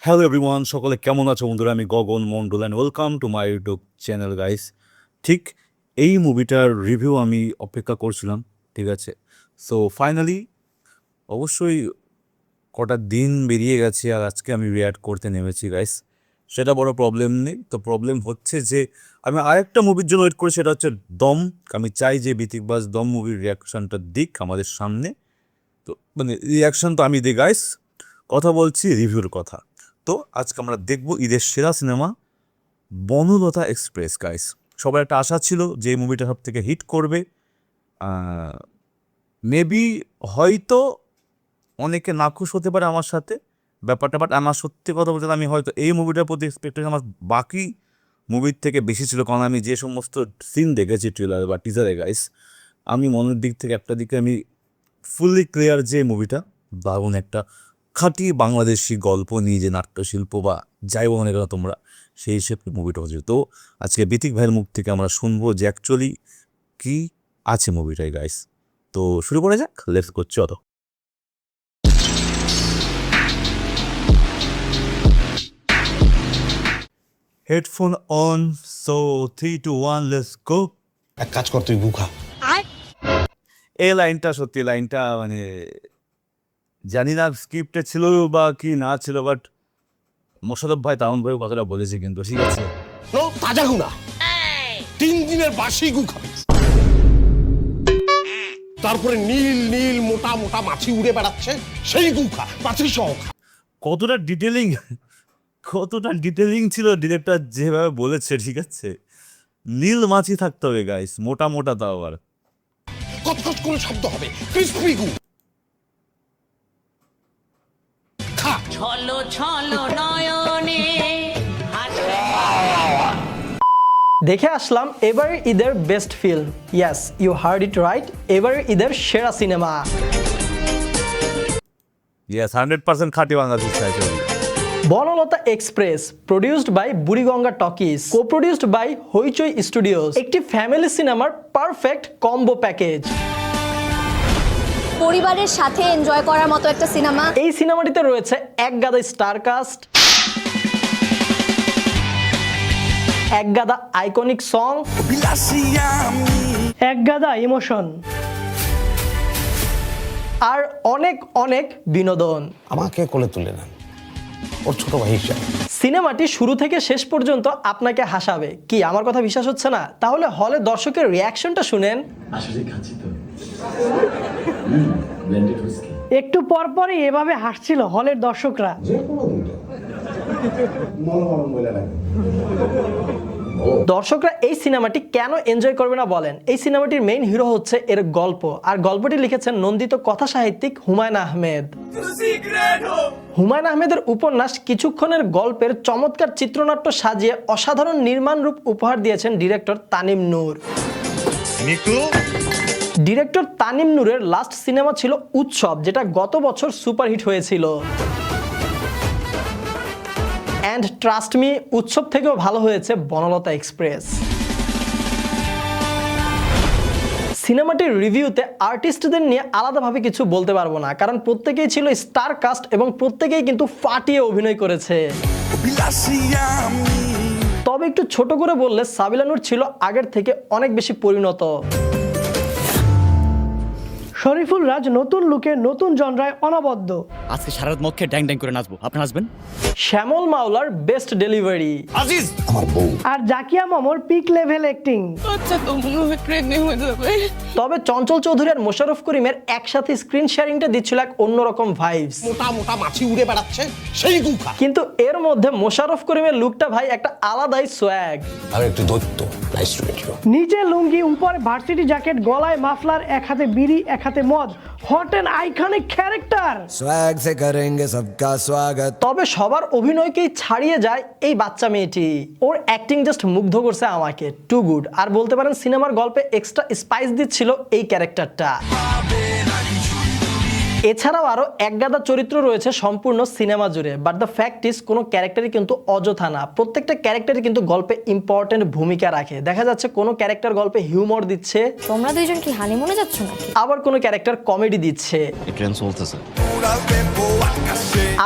Hello everyone, সকলে কেমন আছো বন্ধুরা? আমি Gagan Mondal and welcome to my YouTube channel guys. ঠিক এই মুভিটার রিভিউ আমি অপেক্ষা করছিলাম, ঠিক আছে? সো ফাইনালি অবশ্যই কটা দিন বেরিয়ে গেছে আর আজকে আমি রিঅ্যাক্ট করতে নেমেছি গাইস। সেটা বড় প্রবলেম নেই, তো প্রবলেম হচ্ছে যে আমি আরেকটা মুভির জন্য ওয়েট করি, সেটা হচ্ছে দম। আমি চাই যে বিতিকবাজ দম মুভির রিয়াকশানটা দিক আমাদের সামনে। তো মানে রিয়াকশান তো আমি দিই গাইস, কথা বলছি রিভিউর কথা। তো আজকে আমরা দেখব ঈদের সেরা সিনেমা বনলতা এক্সপ্রেস গাইস। সবার একটা আশা ছিল যে এই মুভিটা সব থেকে হিট করবে। মেবি হয়তো অনেকে নাখুশ হতে পারে আমার সাথে ব্যাপারটা, বাট আমার সত্যি কথা বলতে আমি হয়তো এই মুভিটার প্রতি এক্সপেকটেশন আমার বাকি মুভির থেকে বেশি ছিল, কারণ আমি যে সমস্ত সিন দেখেছি ট্রেলার বা টিজারে গাইস, আমি মনের দিক থেকে একটা দিকে আমি ফুললি ক্লিয়ার যে মুভিটা দারুণ একটা খাঁটি বাংলাদেশি গল্প নিয়ে যে নাট্যশিল্প বা যাই বলো না কেন তোমরা, সেই হিসেবে মুভিটা হচ্ছে। তো আজকে বিতিক ভাইয়ের মুখ থেকে আমরা শুনবো যে অ্যাকচুয়ালি কি আছে মুভিটাই গাইস। তো শুরু করে যাক, লেটস গো, চলো। Headphone on, so 3 2 1 let's go. এক কাজ কর, তুই গুখা। এই লাইনটা সত্যি, লাইনটা মানে জানি না স্ক্রিপ্টে ছিল বা কি না ছিল, বাট মোশাররফ ভাই তারুণ ভাই কথাটা বলেছে কিন্তু, ঠিক আছে? নো, তাজা গুনা 3 দিনের বাসি গু খাবি। তারপরে নীল নীল মোটা মোটা মাছি উড়ে বেড়াচ্ছে, সেই গুখা মাছি সহ খা। কতটা ডিটেলিং ছিল ডিরেক্টর যেভাবে বলেছে, ঠিক আছে? নীল মাছি থাকতে হবে গাইস, মোটা মোটা তাও আবার। কটকট করে শব্দ হবে, ক্রিসপি গু খা। ছলো ছলো নয়নে দেখে আসলাম এবারের ঈদের best film. Yes, you heard it right, এবারের ঈদের সেরা সিনেমা। ইয়েস, 100% খাঁটি বাংলাদেশ চাইছে। Banalata express, produced by Buriganga talkies, coproduced by Hoichoi studios. একটি ফ্যামিলি সিনেমার পারফেক্ট কম্বো প্যাকেজ। পরিবারের সাথে এনজয় করার মতো একটা সিনেমা। এই সিনেমাটিতে রয়েছে এক গাদা স্টার কাস্ট, এক গাদা আইকনিক সং, এক গাদা ইমোশন, আর অনেক অনেক বিনোদন। আমাকে কোলে তুলে নেন, ওর ছোট ভাই হিসাবে। সিনেমাটি শুরু থেকে শেষ পর্যন্ত আপনাকে হাসাবে। কি আমার কথা বিশ্বাস হচ্ছে না? তাহলে হলে দর্শকের রিয়াকশনটা শুনেন। আসলে খাচ্ছি তো ব্লেন্ডেড হুইস্কি। একটু পরপরই এভাবে হাসছিল হলের দর্শকরা। দর্শকরা এই সিনেমাটি কেন এনজয় করবে না বলেন? এই সিনেমাটির মেইন হিরো হচ্ছে এর গল্প, আর গল্পটি লিখেছেন নন্দিত কথা সাহিত্যিক হুমায়ুন আহমেদ। হুমায়ুন আহমেদের উপন্যাস কিছুক্ষণের গল্পের চমৎকার চিত্রনাট্য সাজিয়ে অসাধারণ নির্মাণ রূপ উপহার দিয়েছেন ডিরেক্টর তানিম নূর। ডিরেক্টর তানিম নূরের লাস্ট সিনেমা ছিল উৎসব, যেটা গত বছর সুপারহিট হয়েছিল। অ্যান্ড ট্রাস্ট মি, উৎসব থেকেও ভালো হয়েছে বনলতা এক্সপ্রেস। সিনেমাটির রিভিউতে আর্টিস্টদের নিয়ে আলাদাভাবে কিছু বলতে পারবো না, কারণ প্রত্যেকেই ছিল স্টার কাস্ট এবং প্রত্যেকেই কিন্তু ফাটিয়ে অভিনয় করেছে। তবে একটু ছোট করে বললে সাবিলা নূর ছিল আগের থেকে অনেক বেশি পরিণত। শরীফুল রাজ নতুন লুকে নতুন জনরায় অনবদ্য। আজকে সারা রাত মদ খেয়ে ড্যাং ড্যাং করে নাচবো, আপনি নাচবেন? শ্যামল মাওলার বেস্ট ডেলিভারি, আজিজ আমার বউ। আর জাকিয়া মামুর পিক লেভেল অ্যাক্টিং। আচ্ছা তো মনে হয় ট্রেনে হয়ে যাবে। তবে চঞ্চল চৌধুরী আর মোশাররফ করিমের একসাথে স্ক্রিন শেয়ারিংটা দিচ্ছিল এক অন্যরকম ভাইবস। মোটা মোটা মাছি উড়ে বেড়াচ্ছে, সেই গুখা। কিন্তু এর মধ্যে মোশাররফ করিমের লুকটা ভাই একটা আলাদাই সোয়াগ। আর একটু দৈত্য। Nice to meet you. নিচে লুঙ্গি, উপরে ভার্সিটি জ্যাকেট, গলায় মাফলার, এক হাতে বিড়ি এক হাতে মদ। Hot and iconic character. Swag से करेंगे सबका स्वागत। তবে সবার অভিনয়কেই ছাড়িয়ে যায় এই বাচ্চা মেয়েটি। ওর অ্যাক্টিং জাস্ট মুগ্ধ করছে আমাকে, টু গুড। আর বলতে পারেন সিনেমার গল্পে এক্সট্রা স্পাইস দিচ্ছিল এই ক্যারেক্টারটা। এছাড়াও আরো একগাদা চরিত্র রয়েছে সম্পূর্ণ সিনেমা জুড়ে, বাট দ্য ফ্যাক্ট ইজ কোনো ক্যারেক্টারই কিন্তু অযথা না। প্রত্যেকটা ক্যারেক্টারই কিন্তু গল্পে ইম্পর্টেন্ট ভূমিকা রাখে। দেখা যাচ্ছে কোনো ক্যারেক্টার গল্পে হিউমর দিচ্ছে, তোমরা দুইজন কি হানিমুনে যাচ্ছ নাকি? আবার কোনো ক্যারেক্টার কমেডি দিচ্ছে, ট্রেন চলতেছে।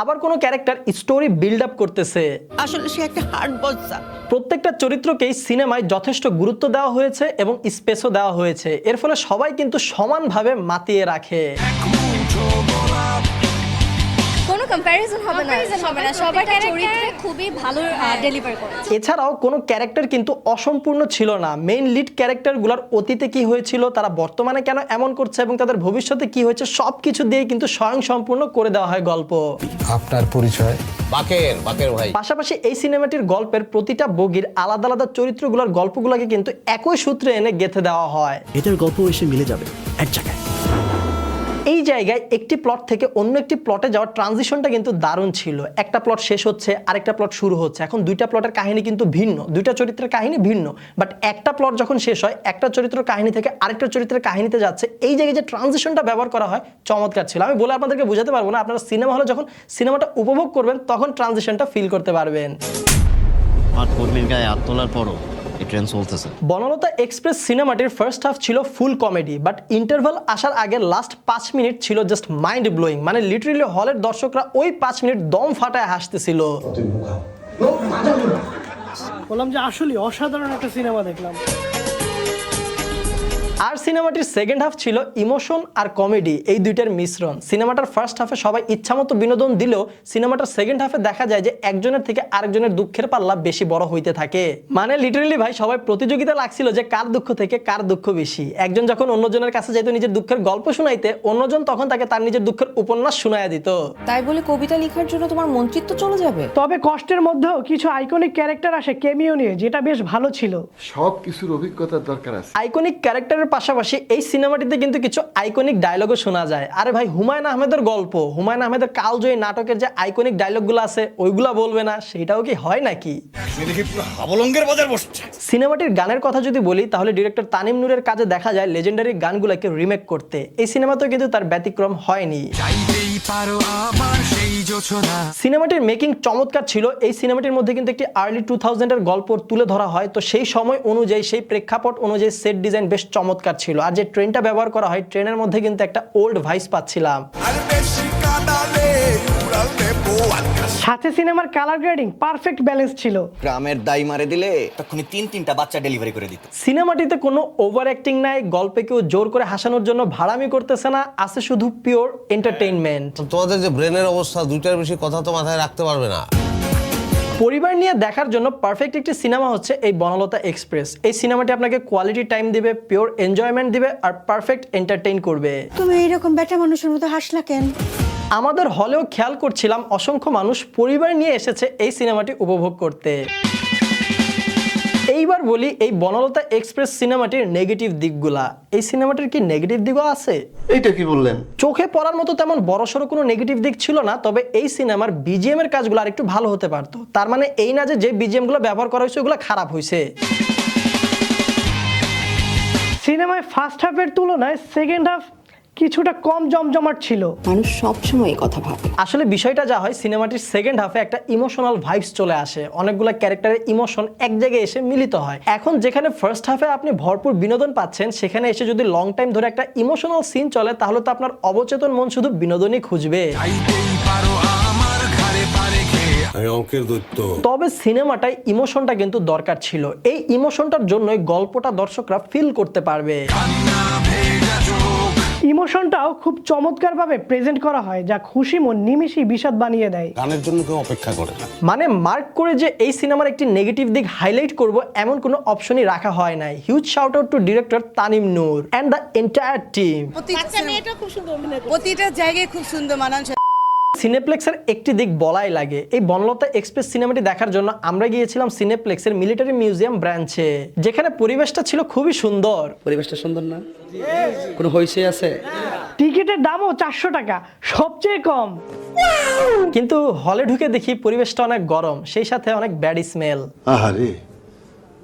আবার কোনো ক্যারেক্টার স্টোরি বিল্ড আপ করতেছে। আসলে সে একটা হার্ড বচ্চা। প্রত্যেকটা চরিত্রকেই সিনেমায় যথেষ্ট গুরুত্ব দেওয়া হয়েছে এবং স্পেসও দেওয়া হয়েছে। এর ফলে সবাই কিন্তু সমানভাবে মাতিয়ে রাখে। কোনো কম্প্যারিজন হবে না, সবার চরিত্রে খুবই ভালো ডেলিভার করেছে। এছাড়াও কোনো ক্যারেক্টার কিন্তু অসম্পূর্ণ ছিল না। মেইন লিড ক্যারেক্টারগুলোর অতীতে কি হয়েছিল, তারা বর্তমানে কেন এমন করছে এবং তাদের ভবিষ্যতে কি হয়েছে সবকিছু দিয়ে কিন্তু স্বয়ং সম্পূর্ণ করে দেওয়া হয় গল্প। আপনার পরিচয়? বাকের ভাই। পাশাপাশি এই সিনেমাটির গল্পের প্রতিটা বগির আলাদা আলাদা চরিত্রগুলোর গল্পগুলোকে কিন্তু একই সূত্রে এনে গেঁথে দেওয়া হয়। এটার গল্প এসে মিলে যাবে এক জায়গায়। এই জায়গায় একটি প্লট থেকে অন্য একটি প্লটে যাওয়ার ট্রানজিশনটা কিন্তু দারুণ ছিল। একটা প্লট শেষ হচ্ছে, আরেকটা প্লট শুরু হচ্ছে। এখন দুইটা প্লটের কাহিনী কিন্তু ভিন্ন, দুইটা চরিত্রের কাহিনী ভিন্ন, বাট একটা প্লট যখন শেষ হয় একটা চরিত্রের কাহিনী থেকে আরেকটা চরিত্রের কাহিনীতে যাচ্ছে। এই জায়গায় যে ট্রানজিশনটা ব্যবহার করা হয় চমৎকার ছিল। আমি বলে আপনাদেরকে বোঝাতে পারবো না, আপনারা সিনেমা হলে যখন সিনেমাটা উপভোগ করবেন তখন ট্রানজিশনটা ফিল করতে পারবেন। আর কর্মীর গায়ে হাত তোলার পরও এই ট্রেন চলতেছে। বনলতা এক্সপ্রেস সিনেমাটির ফার্স্ট হাফ ছিল ফুল কমেডি, বাট ইন্টারভাল আসার আগে লাস্ট 5 মিনিট ছিল জাস্ট মাইন্ড ব্লোয়িং। মানে লিটারেলি হলের দর্শকরা ওই 5 মিনিট দম ফাটায় হাসতেছিল। বললাম যে আসলে অসাধারণ একটা সিনেমা দেখলাম। আর সিনেমাটির সেকেন্ড হাফ ছিল ইমোশন আর কমেডি, এই দুইটার মিশ্রণ। সিনেমাটার ফার্স্ট হাফে সবাই ইচ্ছামতো বিনোদন দিলেও সিনেমাটার সেকেন্ড হাফে দেখা যায় যে একজনের থেকে আরেকজনের দুঃখের পাল্লা বেশি বড় হইতে থাকে। মানে লিটারেলি ভাই সবাই প্রতিযোগিতা লাগছিল যে কার দুঃখ থেকে কার দুঃখ বেশি। একজন যখন অন্যজনের কাছে যেত নিজের দুঃখের গল্প শোনাইতে, অন্যজন তখন তাকে তার নিজের দুঃখের উপন্যাস শোনায়া দিত। তাই বলে কবিতা লেখার জন্য তোমার মন্ত্রিত্ব চলে যাবে? তবে কষ্টের মধ্যেও কিছু আইকনিক ক্যারেক্টার আসে কেমিও নিয়ে, যেটা বেশ ভালো ছিল। সব কিছুর অভিজ্ঞতার দরকার আছে। আইকনিক ক্যারেক্টারের পাশাপাশি এই সিনেমাটিতে কিন্তু কিছু আইকনিক ডায়লগও শোনা যায়। আরে ভাই হুমায়ুন আহমেদের গল্প, হুমায়ুন আহমেদের কালজয়ী নাটকের যে আইকনিক ডায়লগগুলো আছে ওইগুলা বলবে না, সেটাও কি হয় নাকি? সিনেমাটির গানের কথা যদি বলি তাহলে ডিরেক্টর তানিম নূরের কাজে দেখা যায় লেজেন্ডারি গানগুলোকে রিমেক করতে। এই সিনেমাতেও কিন্তু তার ব্যতিক্রম হয়নি। সিনেমাটির মেকিং চমৎকার ছিল। এই সিনেমাটির মধ্যে কিন্তু একটি আর্লি 2000-এর গল্প তুলে ধরা হয়, তো সেই সময় অনুযায়ী সেই প্রেক্ষাপট অনুযায়ী সেট ডিজাইন বেশ চমৎকার ছিল। আর যে ট্রেনটা ব্যবহার করা হয় ট্রেনের মধ্যে কিন্তু একটা ওল্ড ভাইস পাচ্ছিলাম। সাথে সিনেমার কালার গ্রেডিং পারফেক্ট ব্যালেন্স ছিল। গ্রামের দাই মারে দিলে তখনই 3-3টা বাচ্চা ডেলিভারি করে দিত। সিনেমাটিতে কোনো ওভার অ্যাক্টিং নাই, গল্পে কেউ জোর করে হাসানোর জন্য ভাড়ামি করতেছে না, আছে শুধু পিওর এন্টারটেইনমেন্ট। তোমাদের যে ব্রেনের অবস্থা, দুইটার বেশি কথা তো মাথায় রাখতে পারবে না। পরিবার নিয়ে দেখার জন্য পারফেক্ট একটি সিনেমা হচ্ছে এই বনলতা এক্সপ্রেস। এই সিনেমাটি আপনাকে কোয়ালিটি টাইম দিবে, পিওর এনজয়মেন্ট দিবে আর পারফেক্ট এন্টারটেইন করবে। তুমি এইরকম বেটা মানুষের মতো হাসলা কেন? আমাদের হলেও খেয়াল করছিলাম অসংখ্য মানুষ পরিবার নিয়ে এসেছে এই সিনেমাটি উপভোগ করতে। এইবার বলি এই বনলতা এক্সপ্রেস সিনেমাটির নেগেটিভ দিকগুলা। এই সিনেমাটির কি নেগেটিভ দিকও আছে? এইটা কি বললেন? চোখে পড়ার মতো তেমন বড়সড় কোনো নেগেটিভ দিক ছিল না, তবে এই সিনেমার বিজিএম এর কাজগুলো আর একটু ভালো হতে পারতো। তার মানে এই না যে বিজিএম গুলো ব্যবহার করা হয়েছে ওগুলো খারাপ হয়েছে। সিনেমায় ফার্স্ট হাফের তুলনায় সেকেন্ড হাফ কিছুটা কম জমজমাট ছিল। মানুষ সবসময় এই কথা ভাবে। আসলে বিষয়টা যা হয় সিনেমাটির সেকেন্ড হাফে একটা ইমোশনাল ভাইবস চলে আসে, অনেকগুলো ক্যারেক্টারের ইমোশন এক জায়গায় এসে মিলিত হয়। এখন যেখানে ফার্স্ট হাফে আপনি ভরপুর বিনোদন পাচ্ছেন, সেখানে এসে যদি লং টাইম ধরে একটা ইমোশনাল সিন চলে তাহলে তো আপনার অবচেতন মন শুধু বিনোদনই খুঁজবে। তবে সিনেমাটায় ইমোশনটা কিন্তু দরকার ছিল। এই ইমোশনটার জন্যই গল্পটা দর্শকরা ফিল করতে পারবে। ইমোশনটাও খুব চমৎকারভাবে প্রেজেন্ট করা হয়, যা খুশি মন নিমিষেই বিষাদ বানিয়ে দেয়। গানের জন্য কেউ অপেক্ষা করে না। মানে মার্ক করে যে এই সিনেমার একটি নেগেটিভ দিক হাইলাইট করব এমন কোনো অপশনই রাখা হয় নাই। Huge shout out to director Tanim Noor and the entire team. প্রতিটা জায়গায় খুব সুন্দর মানানছে। সিনেপ্লেক্সের একটি দিক বলাই লাগে। এই বনলতা এক্সপ্রেস সিনেমাটি দেখার জন্য আমরা গিয়েছিলাম সিনেপ্লেক্সের মিলিটারি মিউজিয়াম ব্রাঞ্চে, যেখানে পরিবেশটা ছিল খুবই সুন্দর। পরিবেশটা সুন্দর না? কোনো হইছে আছে? টিকিটের দামও 400 টাকা, সবচেয়ে কম। কিন্তু হলে ঢুকে দেখি পরিবেশটা অনেক গরম, সেই সাথে অনেক ব্যাড স্মেল। আহারে,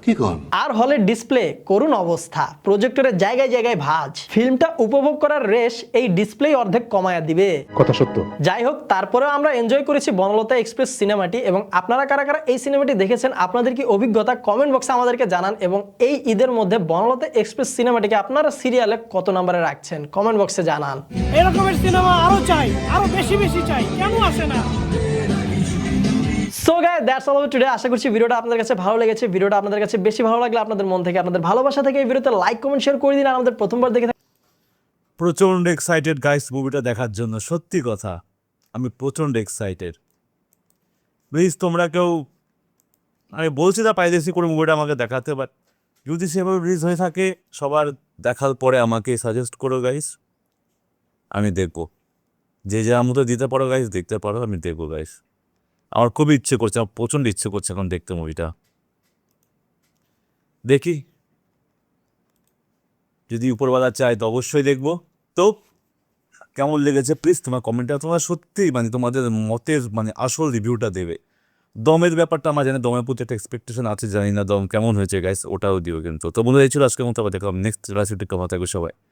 কি কন? আর হলে ডিসপ্লে করুণ অবস্থা, প্রজেক্টরের জায়গায় জায়গায় ভাঁজ। ফিল্মটা উপভোগ করার রেশ এই ডিসপ্লে অর্ধেক কমায়া দিবে। কথা সত্য। যাই হোক, তারপরেও আমরা এনজয় করেছি বনলতা এক্সপ্রেস সিনেমাটি। এবং আপনারা কারা কারা এই সিনেমাটি দেখেছেন, আপনাদের কি অভিজ্ঞতা কমেন্ট বক্সে আমাদেরকে জানান। এবং এই ঈদের মধ্যে বনলতা এক্সপ্রেস সিনেমাটিকে আপনারা সিরিয়ালে কত নম্বরে রাখছেন কমেন্ট বক্সে জানান। এরকমের সিনেমা আরো চাই, আরো বেশি বেশি চাই, কেন আসে না? So guys, that's all today. আশা করছি ভিডিওটা আপনাদের কাছে ভালো লেগেছে। ভিডিওটা আপনাদের কাছে বেশি ভালো লাগলে আপনাদের মন থেকে, আপনাদের ভালোবাসা থেকে এই ভিডিওতে লাইক কমেন্ট শেয়ার করে দিন। আর আমাদের প্রথমবার দেখে প্রচণ্ড এক্সাইটেড গাইস মুভিটা দেখার জন্য, সত্যি কথা আমি প্রচণ্ড এক্সাইটেড। প্লিজ তোমরা কেউ, আমি বলছি না পাইরেসি করে মুভিটা আমাকে দেখাতে, বাট যদি সেভাবে রিলিজ হয়ে থাকে সবার দেখার পরে আমাকে সাজেস্ট করো গাইস, আমি দেখবো। যে যা মতো দিতে পারো গাইস দেখতে পারো, আমি দেখবো গাইস। আমার খুবই ইচ্ছে করছে, আমার প্রচণ্ড ইচ্ছে করছে এখন দেখতে মুভিটা। দেখি যদি উপরওয়ালা চায় তো অবশ্যই দেখবো। তো কেমন লেগেছে প্লিজ তোমার কমেন্টটা, তোমরা সত্যি মানে তোমাদের মতের মানে আসল রিভিউটা দেবে। দমের ব্যাপারটা আমার জানি, দমের প্রতি একটা এক্সপেকটেশন আছে, জানি না দম কেমন হয়েছে গাইস, ওটাও দিও কিন্তু। তো বন্ধুরা এই ছিল আজকের মতো, আবার দেখলাম নেক্সট রাশিতে। কেমন থাকবে সবাই।